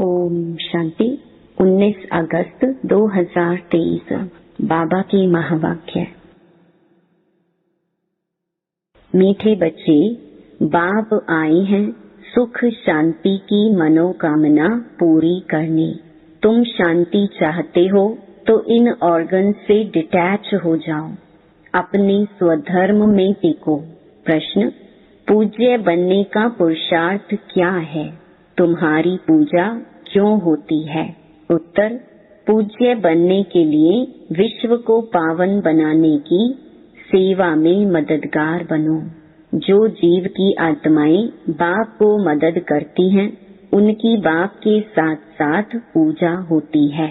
ओम शांति। 19 अगस्त 2023 बाबा की महावाक्य। मीठे बच्चे, बाप आए हैं सुख शांति की मनोकामना पूरी करने। तुम शांति चाहते हो तो इन ऑर्गन से डिटैच हो जाओ, अपने स्वधर्म में टिको। प्रश्न: पूज्य बनने का पुरुषार्थ क्या है? तुम्हारी पूजा क्यों होती है? उत्तर: पूज्य बनने के लिए विश्व को पावन बनाने की सेवा में मददगार बनो। जो जीव की आत्माएं बाप को मदद करती हैं, उनकी बाप के साथ साथ पूजा होती है।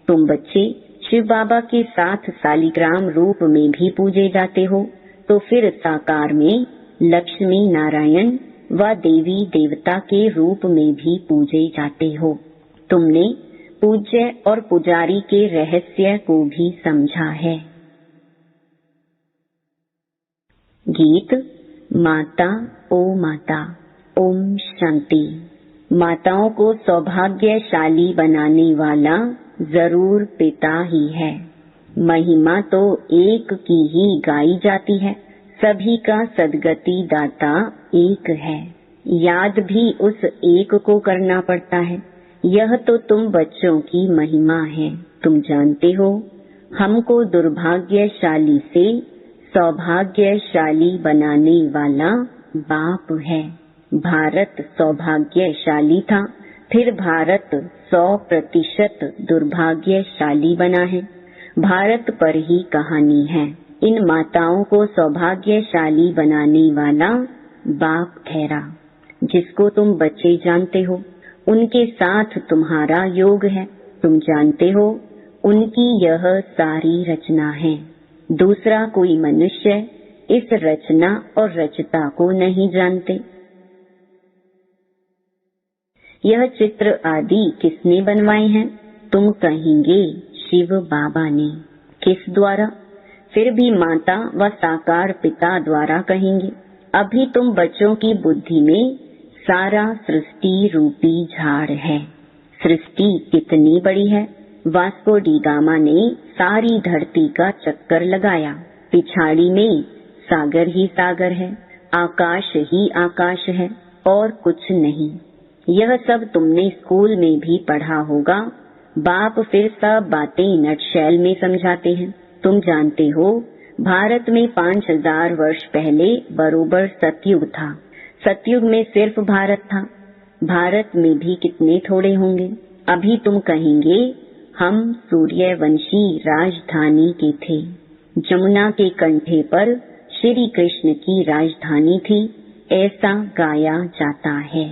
तुम बच्चे शिव बाबा के साथ सालिग्राम रूप में भी पूजे जाते हो, तो फिर साकार में लक्ष्मी नारायण व देवी देवता के रूप में भी पूजे जाते हो। तुमने पूज्य और पुजारी के रहस्य को भी समझा है। गीत माता ओ माता। ओम शांति। माताओं को सौभाग्यशाली बनाने वाला जरूर पिता ही है। महिमा तो एक की ही गाई जाती है, सभी का सद्गति दाता एक है। याद भी उस एक को करना पड़ता है। यह तो तुम बच्चों की महिमा है। तुम जानते हो, हमको दुर्भाग्यशाली से सौभाग्यशाली बनाने वाला बाप है। भारत सौभाग्यशाली था, फिर भारत 100% दुर्भाग्यशाली बना है। भारत पर ही कहानी है। इन माताओं को सौभाग्यशाली बनाने वाला बाप ठहरा। जिसको तुम बच्चे जानते हो, उनके साथ तुम्हारा योग है। तुम जानते हो, उनकी यह सारी रचना है। दूसरा कोई मनुष्य इस रचना और रचता को नहीं जानते। यह चित्र आदि किसने बनवाए हैं? तुम कहेंगे शिव बाबा ने। किस द्वारा? फिर भी माता व साकार पिता द्वारा कहेंगे। अभी तुम बच्चों की बुद्धि में सारा सृष्टि रूपी झाड़ है। सृष्टि कितनी बड़ी है! वास्को डी गामा ने सारी धरती का चक्कर लगाया। पिछाड़ी में सागर ही सागर है, आकाश ही आकाश है और कुछ नहीं। यह सब तुमने स्कूल में भी पढ़ा होगा। बाप फिर सब बातें नटशैल में समझाते हैं। तुम जानते हो, भारत में 5000 वर्ष पहले बरोबर सतयुग था। सतयुग में सिर्फ भारत था। भारत में भी कितने थोड़े होंगे। अभी तुम कहेंगे हम सूर्यवंशी राजधानी के थे। जमुना के कंठे पर श्री कृष्ण की राजधानी थी, ऐसा गाया जाता है।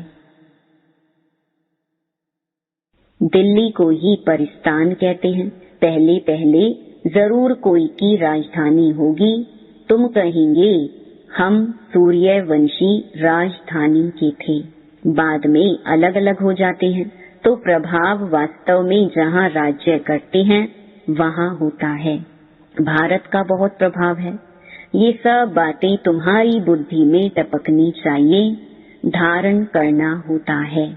दिल्ली को ही परिस्तान कहते हैं। पहले पहले जरूर कोई की राजधानी होगी। तुम कहेंगे हम सूर्यवंशी राजधानी के थे। बाद में अलग अलग हो जाते हैं, तो प्रभाव वास्तव में जहाँ राज्य करते हैं वहाँ होता है। भारत का बहुत प्रभाव है। ये सब बातें तुम्हारी बुद्धि में टपकनी चाहिए, धारण करना होता है।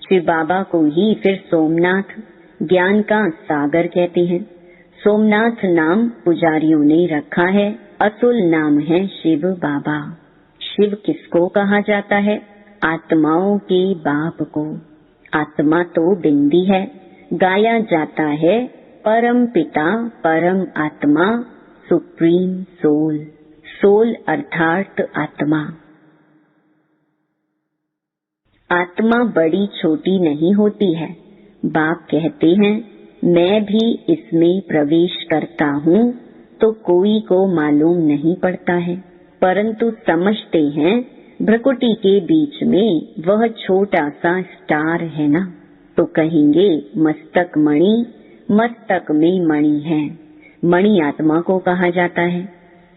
शिव बाबा को ही फिर सोमनाथ, ज्ञान का सागर कहते हैं। सोमनाथ नाम पुजारियों ने रखा है, असुल नाम है शिव बाबा। शिव किसको कहा जाता है? आत्माओं के बाप को। आत्मा तो बिंदी है। गाया जाता है परम पिता परम आत्मा, सुप्रीम सोल। सोल अर्थात आत्मा। आत्मा बड़ी छोटी नहीं होती है। बाप कहते हैं, मैं भी इसमें प्रवेश करता हूँ तो कोई को मालूम नहीं पड़ता है, परंतु समझते हैं भ्रकुटी के बीच में वह छोटा सा स्टार है ना। तो कहेंगे मस्तक मणि, मस्तक में मणि है। मणि आत्मा को कहा जाता है।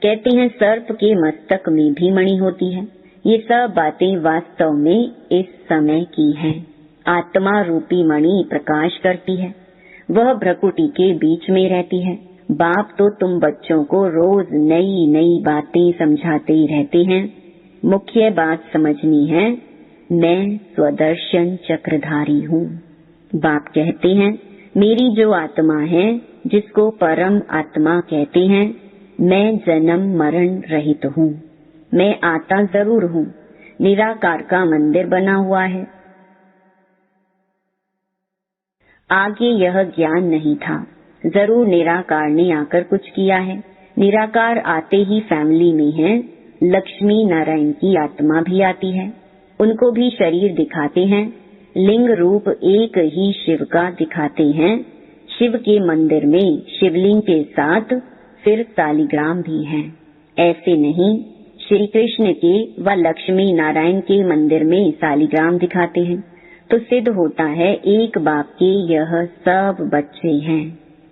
कहते हैं सर्प के मस्तक में भी मणि होती है। ये सब बातें वास्तव में इस समय की हैं। आत्मा रूपी मणि प्रकाश करती है, वह भ्रकुटी के बीच में रहती है। बाप तो तुम बच्चों को रोज नई नई बातें समझाते ही रहते हैं। मुख्य बात समझनी है, मैं स्वदर्शन चक्रधारी हूँ। बाप कहते हैं, मेरी जो आत्मा है, जिसको परम आत्मा कहते हैं, मैं जन्म मरण रहित हूँ। मैं आता जरूर हूँ। निराकार का मंदिर बना हुआ है। आगे यह ज्ञान नहीं था। जरूर निराकार ने आकर कुछ किया है। निराकार आते ही फैमिली में है। लक्ष्मी नारायण की आत्मा भी आती है। उनको भी शरीर दिखाते हैं। लिंग रूप एक ही शिव का दिखाते हैं। शिव के मंदिर में शिवलिंग के साथ फिर सालिग्राम भी हैं। ऐसे नहीं, श्री कृष्ण के व लक्ष्मी नारायण के मंदिर में सालिग्राम दिखाते हैं तो सिद्ध होता है एक बाप के यह सब बच्चे हैं।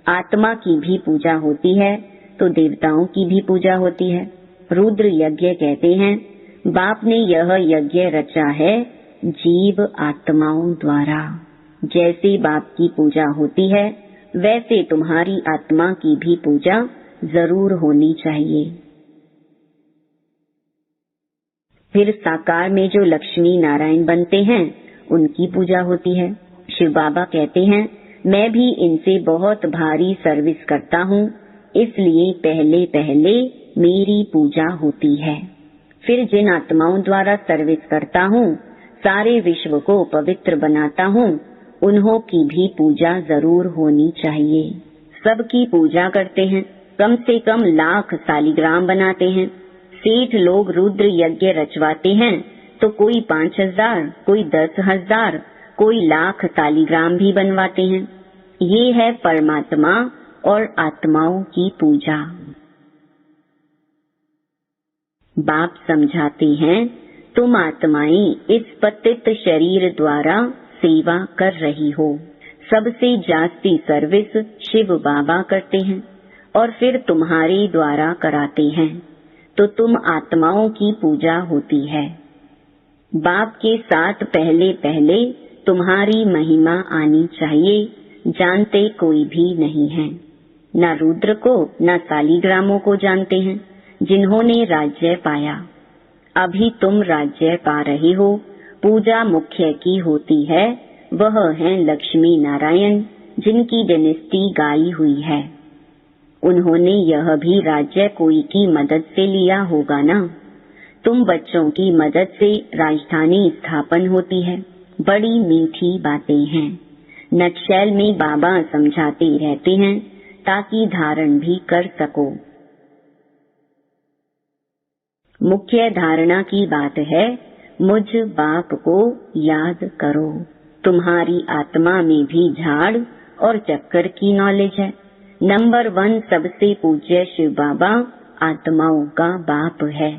आत्मा की भी पूजा होती है तो देवताओं की भी पूजा होती है। रुद्र यज्ञ कहते हैं, बाप ने यह यज्ञ रचा है जीव आत्माओं द्वारा। जैसे बाप की पूजा होती है वैसे तुम्हारी आत्मा की भी पूजा जरूर होनी चाहिए। फिर साकार में जो लक्ष्मी नारायण बनते हैं उनकी पूजा होती है। शिव बाबा कहते हैं, मैं भी इनसे बहुत भारी सर्विस करता हूँ, इसलिए पहले पहले मेरी पूजा होती है। फिर जिन आत्माओं द्वारा सर्विस करता हूँ, सारे विश्व को पवित्र बनाता हूँ, उन्हों की भी पूजा जरूर होनी चाहिए। सबकी पूजा करते हैं। कम से कम लाख सालिग्राम बनाते हैं। सेठ लोग रुद्र यज्ञ रचवाते हैं तो कोई 5000, कोई 10,000, कोई लाख सालिग्राम भी बनवाते हैं। ये है परमात्मा और आत्माओं की पूजा। बाप समझाते हैं, तुम आत्माएं इस पतित शरीर द्वारा सेवा कर रही हो। सबसे जास्ती सर्विस शिव बाबा करते हैं और फिर तुम्हारे द्वारा कराते हैं, तो तुम आत्माओं की पूजा होती है। बाप के साथ पहले पहले तुम्हारी महिमा आनी चाहिए। जानते कोई भी नहीं है, न रुद्र को न सालिग्रामों को जानते हैं जिन्होंने राज्य पाया। अभी तुम राज्य पा रहे हो। पूजा मुख्य की होती है, वह है लक्ष्मी नारायण जिनकी डायनेस्टी गाई हुई है। उन्होंने यह भी राज्य कोई की मदद से लिया होगा ना। तुम बच्चों की मदद से राजधानी स्थापन होती है। बड़ी मीठी बातें हैं। नटशेल में बाबा समझाते रहते हैं ताकि धारण भी कर सको। मुख्य धारणा की बात है, मुझ बाप को याद करो। तुम्हारी आत्मा में भी झाड़ और चक्कर की नॉलेज है। नंबर 1 सबसे पूज्य शिव बाबा आत्माओं का बाप है,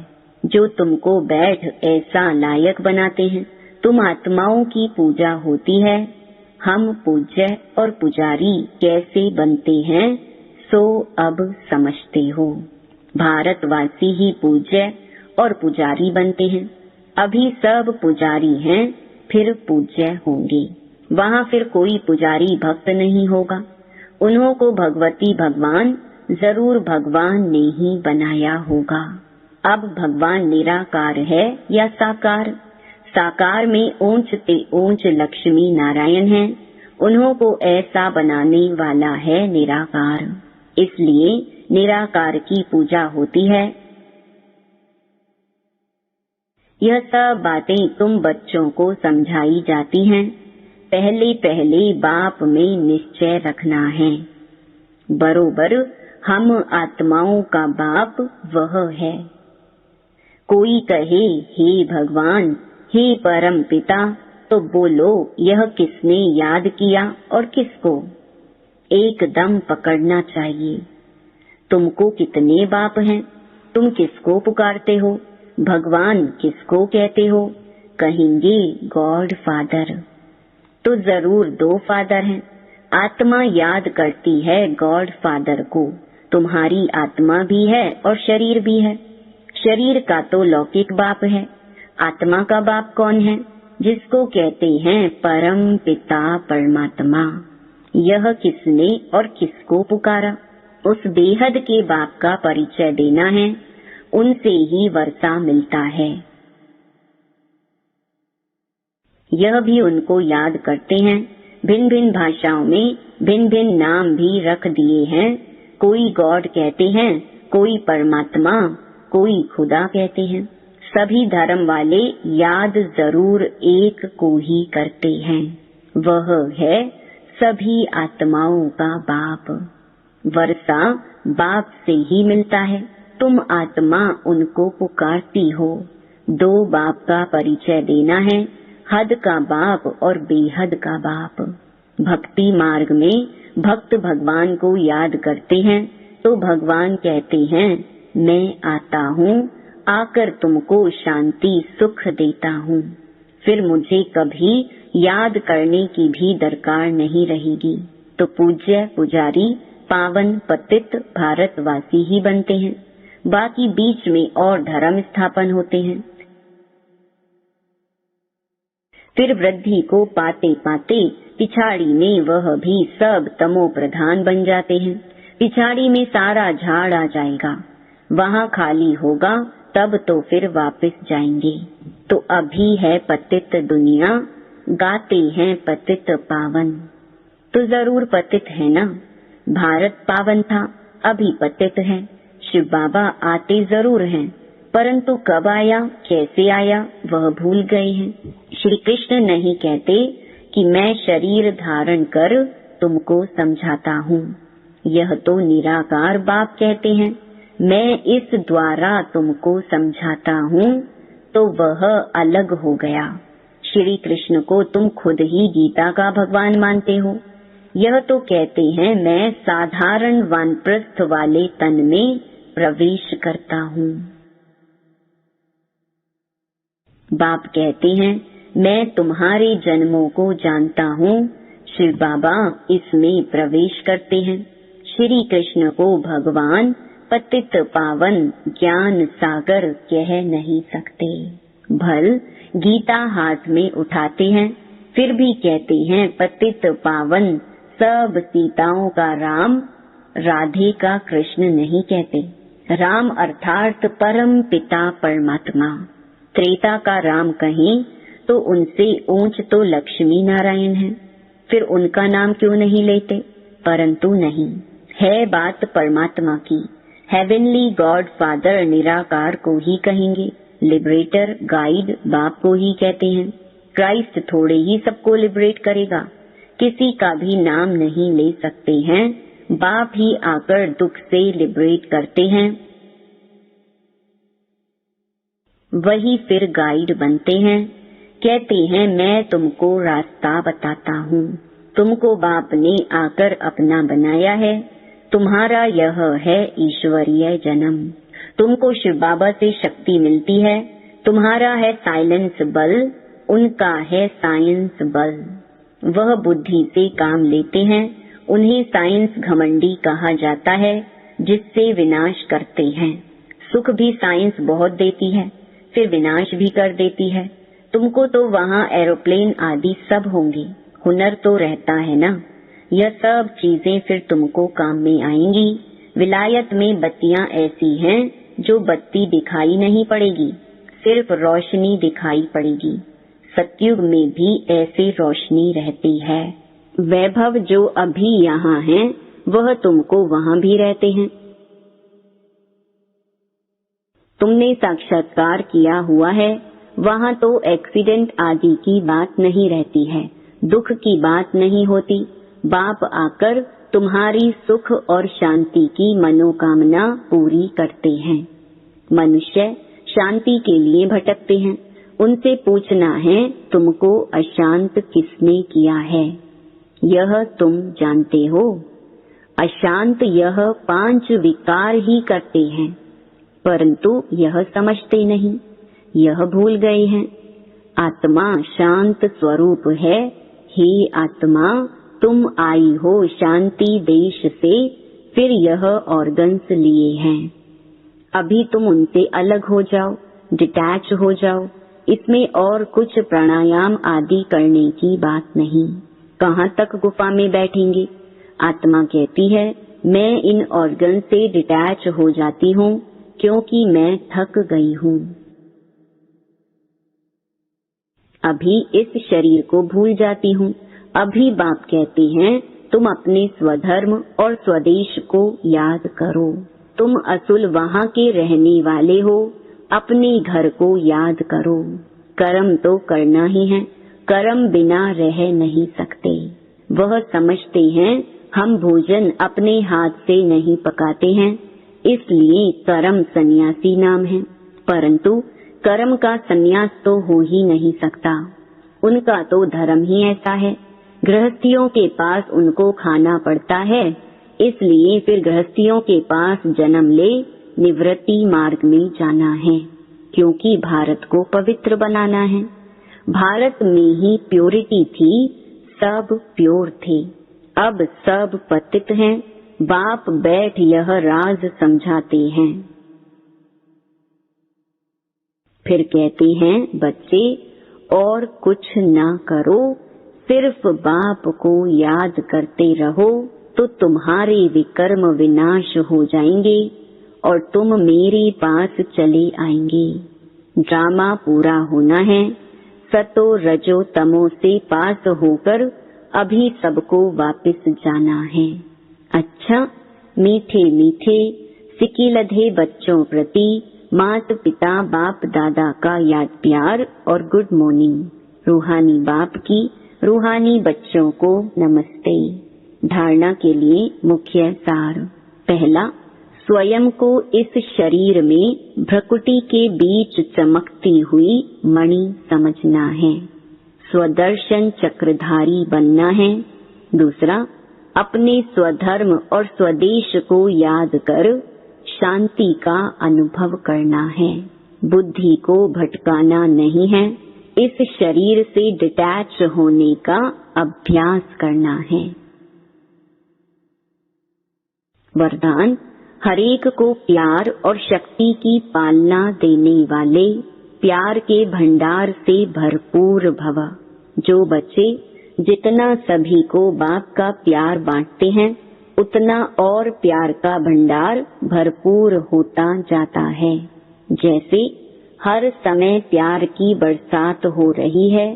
जो तुमको बैठ ऐसा लायक बनाते हैं। तुम आत्माओं की पूजा होती है। हम पूज्य और पुजारी कैसे बनते हैं सो अब समझते हो। भारतवासी ही पूज्य और पुजारी बनते हैं। अभी सब पुजारी हैं, फिर पूज्य होंगे। वहाँ फिर कोई पुजारी भक्त नहीं होगा। उन्हों को भगवती भगवान जरूर भगवान ने ही बनाया होगा। अब भगवान निराकार है या साकार? साकार में ऊंच ते ऊंच लक्ष्मी नारायण है। उन्हों को ऐसा बनाने वाला है निराकार। इसलिए निराकार की पूजा होती है। यह सब बातें तुम बच्चों को समझाई जाती हैं। पहले पहले बाप में निश्चय रखना है। बरोबर हम आत्माओं का बाप वह है। कोई कहे हे भगवान, हे परम पिता, तो बोलो यह किसने याद किया और किसको? एकदम पकड़ना चाहिए। तुमको कितने बाप हैं? तुम किसको पुकारते हो? भगवान किसको कहते हो? कहेंगे गॉड फादर। तो जरूर 2 फादर हैं। आत्मा याद करती है गॉड फादर को। तुम्हारी आत्मा भी है और शरीर भी है। शरीर का तो लौकिक बाप है। आत्मा का बाप कौन है? जिसको कहते हैं परम पिता परमात्मा। यह किसने और किसको पुकारा? उस बेहद के बाप का परिचय देना है। उनसे ही वर्षा मिलता है। यह भी उनको याद करते हैं। भिन्न भिन्न भाषाओं में भिन्न भिन्न नाम भी रख दिए हैं। कोई गॉड कहते हैं, कोई परमात्मा, कोई खुदा कहते हैं। सभी धर्म वाले याद जरूर एक को ही करते हैं, वह है सभी आत्माओं का बाप। वर्षा बाप से ही मिलता है। तुम आत्मा उनको पुकारती हो। दो बाप का परिचय देना है, हद का बाप और बेहद का बाप। भक्ति मार्ग में भक्त भगवान को याद करते हैं तो भगवान कहते हैं, मैं आता हूँ, आकर तुमको शांति सुख देता हूँ। फिर मुझे कभी याद करने की भी दरकार नहीं रहेगी। तो पूज्य पुजारी पावन पतित भारतवासी ही बनते हैं। बाकी बीच में और धर्म स्थापन होते हैं। फिर वृद्धि को पाते पाते पिछाड़ी में वह भी सब तमो प्रधान बन जाते हैं। पिछाड़ी में सारा झाड़ आ जाएगा, वहाँ खाली होगा, तब तो फिर वापस जाएंगे। तो अभी है पतित दुनिया, गाते हैं पतित पावन। तो जरूर पतित है ना। भारत पावन था, अभी पतित है। शिव बाबा आते जरूर हैं, परंतु कब आया, कैसे आया, वह भूल गए हैं। श्री कृष्ण नहीं कहते कि मैं शरीर धारण कर तुमको समझाता हूँ। यह तो निराकार बाप कहते हैं, मैं इस द्वारा तुमको समझाता हूँ, तो वह अलग हो गया। श्री कृष्ण को तुम खुद ही गीता का भगवान मानते हो। यह तो कहते हैं, मैं साधारण वानप्रस्थ वाले तन में प्रवेश करता हूँ। बाप कहते हैं, मैं तुम्हारे जन्मों को जानता हूँ। शिव बाबा इसमें प्रवेश करते हैं। श्री कृष्ण को भगवान पतित पावन ज्ञान सागर कह नहीं सकते। भल गीता हाथ में उठाते हैं, फिर भी कहते हैं पतित पावन। सब सीताओं का राम, राधे का कृष्ण नहीं कहते। राम अर्थात परम पिता परमात्मा। त्रेता का राम कहें तो उनसे ऊंच तो लक्ष्मी नारायण है, फिर उनका नाम क्यों नहीं लेते? परंतु नहीं, है बात परमात्मा की। हेवनली गॉड फादर निराकार को ही कहेंगे, लिबरेटर गाइड बाप को ही कहते हैं। क्राइस्ट थोड़े ही सबको लिबरेट करेगा, किसी का भी नाम नहीं ले सकते हैं। बाप ही आकर दुख से लिबरेट करते हैं, वही फिर गाइड बनते हैं। कहते हैं, मैं तुमको रास्ता बताता हूँ। तुमको बाप ने आकर अपना बनाया है। तुम्हारा यह है ईश्वरीय जन्म। तुमको शिव बाबा से शक्ति मिलती है। तुम्हारा है साइलेंस बल, उनका है साइंस बल। वह बुद्धि से काम लेते हैं। उन्हें साइंस घमंडी कहा जाता है, जिससे विनाश करते हैं। सुख भी साइंस बहुत देती है, फिर विनाश भी कर देती है। तुमको तो वहाँ एरोप्लेन आदि सब होंगे, हुनर तो रहता है ना। यह सब चीजें फिर तुमको काम में आएंगी। विलायत में बत्तियां ऐसी हैं जो बत्ती दिखाई नहीं पड़ेगी, सिर्फ रोशनी दिखाई पड़ेगी। सतयुग में भी ऐसे रोशनी रहती है। वैभव जो अभी यहाँ है, वह तुमको वहाँ भी रहते हैं। तुमने साक्षात्कार किया हुआ है, वहाँ तो एक्सीडेंट आदि की बात नहीं रहती है, दुख की बात नहीं होती। बाप आकर तुम्हारी सुख और शांति की मनोकामना पूरी करते हैं। मनुष्य शांति के लिए भटकते हैं। उनसे पूछना है, तुमको अशांत किसने किया है? यह तुम जानते हो। अशांत यह 5 विकार ही करते हैं, परंतु यह समझते नहीं, यह भूल गए हैं। आत्मा शांत स्वरूप है। हे आत्मा, तुम आई हो शांति देश से, फिर यह ऑर्गन्स लिए हैं। अभी तुम उनसे अलग हो जाओ, डिटैच हो जाओ। इसमें और कुछ प्राणायाम आदि करने की बात नहीं। कहाँ तक गुफा में बैठेंगे? आत्मा कहती है, मैं इन ऑर्गन से डिटैच हो जाती हूँ, क्योंकि मैं थक गई हूँ। अभी इस शरीर को भूल जाती हूँ, अभी बाप कहते हैं तुम अपने स्वधर्म और स्वदेश को याद करो। तुम असल वहाँ के रहने वाले हो, अपने घर को याद करो। कर्म तो करना ही है, कर्म बिना रह नहीं सकते। वह समझते हैं हम भोजन अपने हाथ से नहीं पकाते हैं, इसलिए कर्म सन्यासी नाम है। परंतु कर्म का सन्यास तो हो ही नहीं सकता, उनका तो धर्म ही ऐसा है। गृहस्थियों के पास उनको खाना पड़ता है, इसलिए फिर गृहस्थियों के पास जन्म ले निवृत्ति मार्ग में जाना है, क्योंकि भारत को पवित्र बनाना है। भारत में ही प्योरिटी थी, सब प्योर थे। अब सब पतित हैं। बाप बैठ यह राज समझाते हैं। फिर कहते हैं बच्चे और कुछ ना करो, सिर्फ बाप को याद करते रहो तो तुम्हारे विकर्म विनाश हो जाएंगे और तुम मेरे पास चले आएंगे। ड्रामा पूरा होना है। सतो रजो तमो से पास होकर अभी सबको वापस जाना है। अच्छा, मीठे मीठे सिकिलधे बच्चों प्रति माता पिता बाप दादा का याद प्यार और गुड मॉर्निंग। रूहानी बाप की रूहानी बच्चों को नमस्ते। धारणा के लिए मुख्य सार। पहला, स्वयं को इस शरीर में भ्रकुटी के बीच चमकती हुई मणि समझना है। स्वदर्शन चक्रधारी बनना है। दूसरा, अपने स्वधर्म और स्वदेश को याद कर शांति का अनुभव करना है। बुद्धि को भटकाना नहीं है, इस शरीर से डिटैच होने का अभ्यास करना है। वरदान, हरेक को प्यार और शक्ति की पालना देने वाले प्यार के भंडार से भरपूर भव। जो बच्चे जितना सभी को बाप का प्यार बांटते हैं, उतना और प्यार का भंडार भरपूर होता जाता है। जैसे हर समय प्यार की बरसात हो रही है,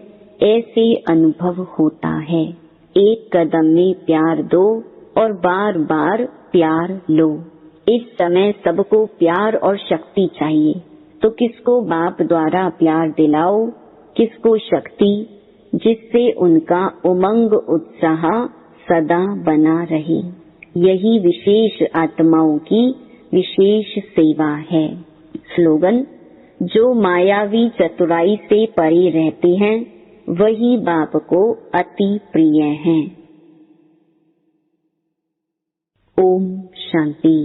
ऐसे अनुभव होता है। एक कदम में प्यार दो और बार बार प्यार लो। इस समय सबको प्यार और शक्ति चाहिए, तो किसको बाप द्वारा प्यार दिलाओ, किसको शक्ति, जिससे उनका उमंग उत्साह सदा बना रहे। यही विशेष आत्माओं की विशेष सेवा है। स्लोगन, जो मायावी चतुराई से परे रहते हैं वही बाप को अति प्रिय हैं। ओम शांति।